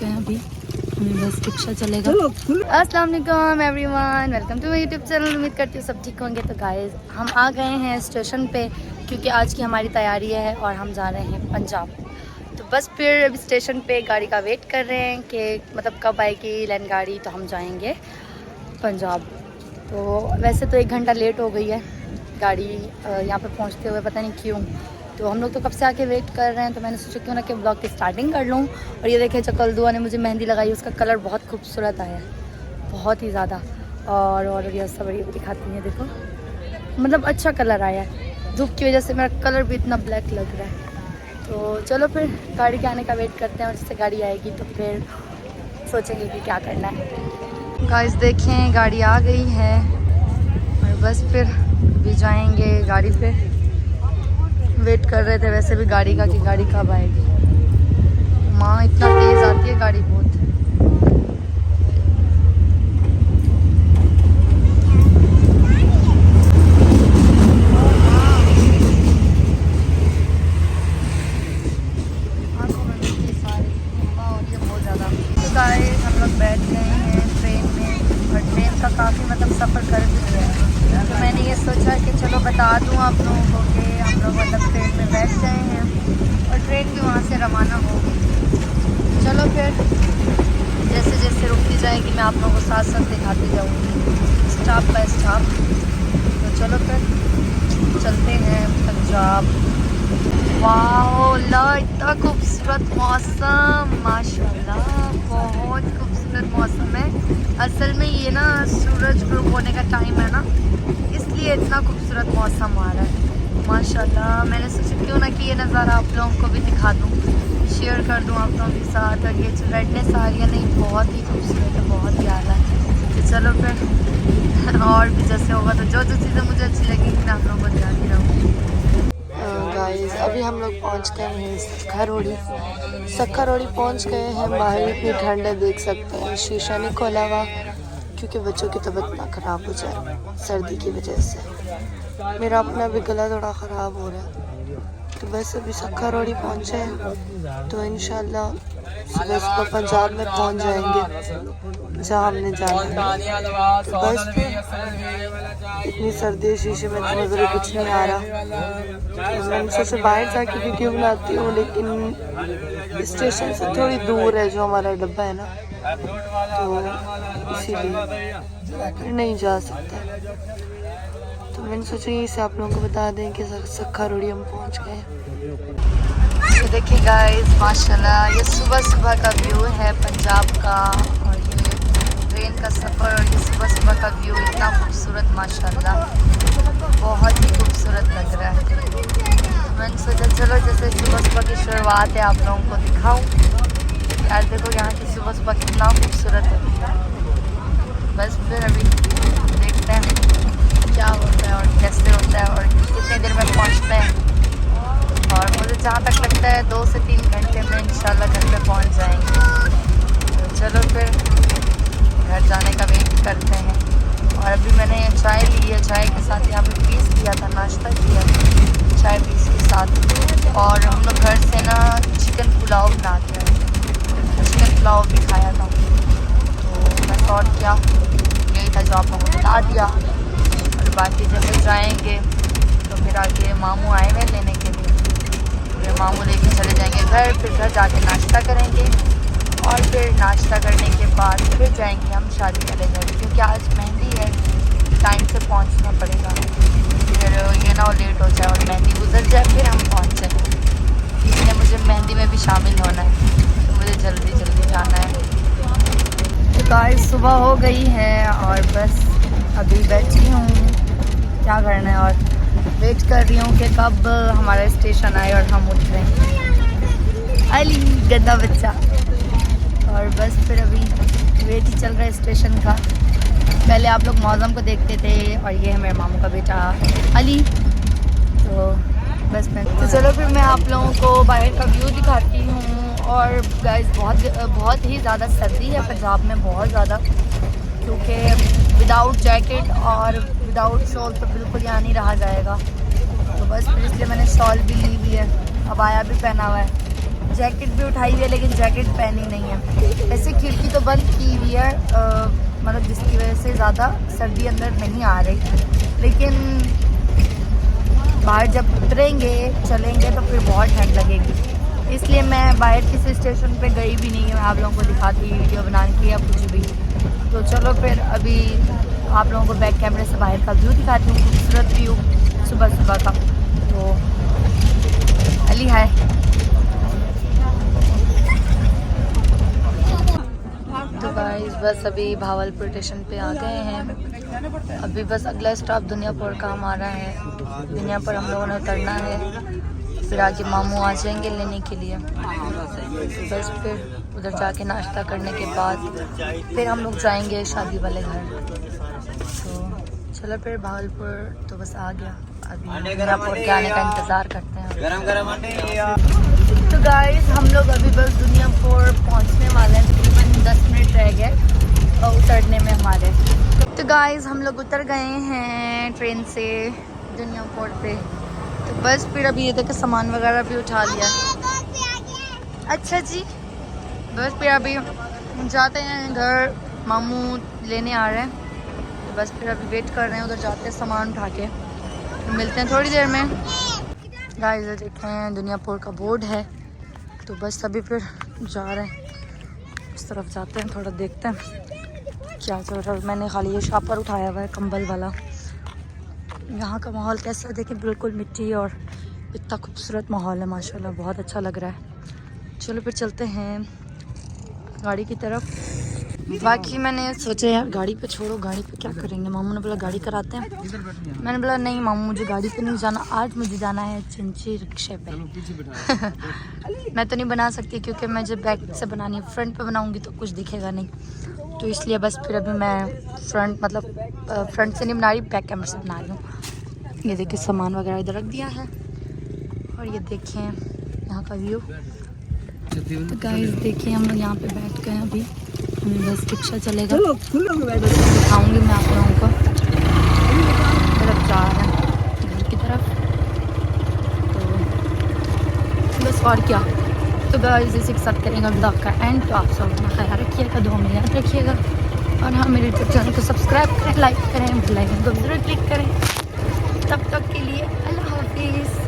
हैं अभी, बस रिक्शा चलेगा। अस्सलाम वालेकुम everyone, welcome to my YouTube channel. उम्मीद करती हूँ सब ठीक होंगे। तो गाइस हम आ गए हैं स्टेशन पे, क्योंकि आज की हमारी तैयारी है और हम जा रहे हैं पंजाब। तो बस फिर अभी स्टेशन पे गाड़ी का वेट कर रहे हैं कि मतलब कब आएगी लाइन गाड़ी, तो हम जाएंगे पंजाब। तो वैसे तो 1 घंटा लेट हो गई है गाड़ी यहाँ पे पहुँचते हुए, पता नहीं क्यों। तो हम लोग तो कब से आके वेट कर रहे हैं, तो मैंने सोचा क्यों ना कि ब्लॉग की स्टार्टिंग कर लूँ। और ये देखें चकल दुआ ने मुझे मेहंदी लगाई, उसका कलर बहुत खूबसूरत आया, बहुत ही ज़्यादा। और ये सब ये दिखाती हैं, देखो मतलब अच्छा कलर आया है। धूप की वजह से मेरा कलर भी इतना ब्लैक लग रहा है। तो चलो फिर गाड़ी के आने का वेट करते हैं, और जिससे गाड़ी आएगी तो फिर सोचेंगे कि क्या करना है। गाइस देखें गाड़ी आ गई है, और बस फिर भी जाएंगे गाड़ी पे। वेट कर रहे थे वैसे भी गाड़ी का कि गाड़ी कब आएगी। माँ इतना तेज़ आती है गाड़ी बहुत। हम लोग बैठ गए हैं ट्रेन में, और ट्रेन का काफ़ी मतलब सफ़र कर भी लिया है। तो मैंने ये सोचा कि चलो बता दूं आप लोगों को कि हम लोग मतलब ट्रेन में बैठ गए हैं, और ट्रेन भी वहाँ से रवाना होगी। चलो फिर जैसे जैसे रुकती जाएगी मैं आप लोगों को साथ साथ दिखाती जाऊँगी स्टॉप बाय स्टॉप। तो चलो फिर चलते हैं पंजाब। वाह इतना खूबसूरत मौसम, माशाल्लाह बहुत खूबसूरत मौसम है। असल में ये ना सूरज ग्रुप होने का टाइम है ना, इसलिए इतना खूबसूरत मौसम आ रहा है माशाल्लाह। मैंने सोचा क्यों ना कि ये नज़ारा आप लोगों को भी दिखा दूँ, शेयर कर दूँ आप लोगों के साथ। और ये जो रेडनेस आ रही है नहीं, बहुत ही खूबसूरत है, बहुत ही आला है। तो चलो फिर और भी जैसे होगा तो जो जो चीज़ें मुझे अच्छी लगेगी मैं आप लोगों को दिखाती रहूँगी। गाइस अभी हम लोग पहुंच गए हैं सक्खा रोड़ी पहुंच गए हैं। बाहर इतनी ठंड है, देख सकते हैं शीशा नहीं खोला हुआ, क्योंकि बच्चों की तबीयत ना ख़राब हो जाए सर्दी की वजह से। मेरा अपना भी गला थोड़ा ख़राब हो रहा है। तो बस अभी सक्खा रोड़ी पहुंचे हैं, तो इंशाल्लाह सुबह सुबह पंजाब में पहुंच जाएंगे जहाँ हमने जाना है। तो बस फिर इतनी सर्दी शीशे में तो नज़र कुछ नहीं आ रहा। तो मैंने सोचा बाहर जाके वीडियो बनाती हूँ, लेकिन स्टेशन से थोड़ी दूर है जो हमारा डब्बा है ना, तो इसीलिए नहीं जा सकता। तो मैंने सोचा इसे आप लोगों को बता दें कि सक्खा रोड़ी हम पहुँच गए। तो देखिए गाइस माशाल्लाह ये सुबह सुबह का व्यू है पंजाब का, और ये ट्रेन का सफ़र, और ये सुबह सुबह का व्यू इतना खूबसूरत माशाल्लाह, बहुत ही खूबसूरत लग रहा है। मैंने सोचा चलो जैसे सुबह सुबह की शुरुआत है आप लोगों को दिखाऊं। यार देखो यहाँ की सुबह सुबह कितना खूबसूरत है। बस फिर अभी देखते हैं क्या होता है और कैसे होता है और कितने देर में पहुँचते हैं। और मुझे जहाँ तक लगता है 2 से 3 घंटे में इंशाल्लाह घर पे पहुँच जाएंगे। तो चलो फिर घर जाने का वेट करते हैं। और अभी मैंने चाय ली है, चाय के साथ यहाँ पे पीस किया था, नाश्ता किया चाय पीस के साथ। और हम लोग घर से ना चिकन पुलाव बना के आए, चिकन पुलाव भी खाया था। तो बस और क्या, यही था जो आप लोगों को बता दिया। और बाकी जैसे जाएंगे तो फिर आगे मामू आए हुए लेने के लिए, फिर मामू लेके चले जाएंगे घर। फिर घर जाके नाश्ता करेंगे, और फिर नाश्ता करने के बाद फिर जाएंगे हम शादी वाले घर, क्योंकि आज मेहंदी है, टाइम से पहुंचना पड़ेगा। फिर ये ना लेट हो जाए और मेहंदी गुजर जाए फिर हम पहुंचे, इसलिए मुझे मेहंदी में भी शामिल होना है, तो मुझे जल्दी जल्दी जाना है। तो गाइस सुबह हो गई है और बस अभी बैठी हूँ, क्या करना है, और वेट कर रही हूँ कि कब हमारा स्टेशन आए और हम उठ रहे हैं। अली गंदा बच्चा। और बस फिर अभी वेट ही चल रहा है स्टेशन का। पहले आप लोग मौज़म को देखते थे, और ये है मेरे मामू का बेटा अली। तो बस मैं तो चलो फिर मैं आप लोगों को बाहर का व्यू दिखाती हूँ। और गाइस बहुत ही ज़्यादा सर्दी है पंजाब में, बहुत ज़्यादा, क्योंकि विदाउट जैकेट और विदाउट शॉल तो बिल्कुल यहाँ नहीं रहा जाएगा। तो बस फिर इसलिए मैंने शॉल भी ली हुई है, अबाया भी पहना हुआ है। जैकेट भी उठाई हुई है लेकिन जैकेट पहनी नहीं है। वैसे खिड़की तो बंद की हुई है, मतलब जिसकी वजह से ज़्यादा सर्दी अंदर नहीं आ रही, लेकिन बाहर जब उतरेंगे चलेंगे तो फिर बहुत ठंड लगेगी, इसलिए मैं बाहर किसी स्टेशन पे गई भी नहीं हूँ आप लोगों को दिखाती वीडियो बनाने की या कुछ भी। तो चलो फिर अभी आप लोगों को बैक कैमरे से बाहर का व्यू दिखाती हूँ, खूबसूरत व्यू सुबह सुबह का। तो अली है तो गाइस बस अभी भावलपुर स्टेशन पे आ गए हैं। अभी बस अगला स्टॉप दुनियापुर का हमारा है। दुनियापुर हम लोगों ने उतरना है, फिर आगे मामू आ जाएंगे लेने के लिए। बस फिर उधर जाके नाश्ता करने के बाद फिर हम लोग जाएंगे शादी वाले घर। तो चलो फिर भावलपुर तो बस आ गया, अभी दुनियापुर के आने का इंतज़ार करते हैं। तो गाइस हम लोग अभी बस दुनियापुर पहुंचने वाले हैं, तकरीबन 10 मिनट रह गए उतरने में हमारे। तो गाइस हम लोग उतर गए हैं ट्रेन से दुनियापुर पे। तो बस फिर अभी ये देखो सामान वगैरह भी उठा लिया। अच्छा जी, बस फिर अभी जाते हैं घर, मामू लेने आ रहे हैं। तो बस फिर अभी वेट कर रहे हैं, उधर जाते हैं सामान उठा के, तो मिलते हैं थोड़ी देर में। गाइस इधर देखें दुनियापुर का बोर्ड है। तो बस अभी फिर जा रहे हैं उस तरफ, जाते हैं थोड़ा देखते हैं क्या चल रहा है। मैंने खाली ये शापर उठाया हुआ है कंबल वाला। यहाँ का माहौल कैसा है देखिए, बिल्कुल मिट्टी और इतना खूबसूरत माहौल है माशाल्लाह, बहुत अच्छा लग रहा है। चलो फिर चलते हैं गाड़ी की तरफ। बाकी मैंने सोचा यार गाड़ी पे छोड़ो, गाड़ी पे क्या करेंगे। मामू ने बोला गाड़ी कराते हैं, मैंने बोला नहीं मामू मुझे गाड़ी पे नहीं जाना, आज मुझे जाना है चिंची रिक्शे पे। मैं तो नहीं बना सकती क्योंकि मैं जब बैक से बनानी है, फ्रंट पे बनाऊंगी तो कुछ दिखेगा नहीं, तो इसलिए बस फिर अभी मैं फ्रंट से नहीं बना रही, बैक कैमरे से बना रही हूँ। ये देखिए सामान वगैरह इधर रख दिया है और ये देखें यहाँ का व्यू। तो गाइस देखिए हम लोग यहाँ पे बैठ गए हैं, अभी हमें बस रिक्शा चलेगा, दिखाऊंगी मैं आप लोगों को। तरफ जा रहे हैं घर की तरफ, तो बस और क्या। तो गाइस इसी के साथ करेंगे ब्लॉग का एंड। तो आप सब अपना ख्याल रखिएगा, दुआ में याद रखिएगा, और हाँ मेरे यूट्यूब चैनल को सब्सक्राइब करें, लाइक करें, बेल आइकन को जरूर क्लिक करें। तब तक के लिए अल्लाह हाफिज़।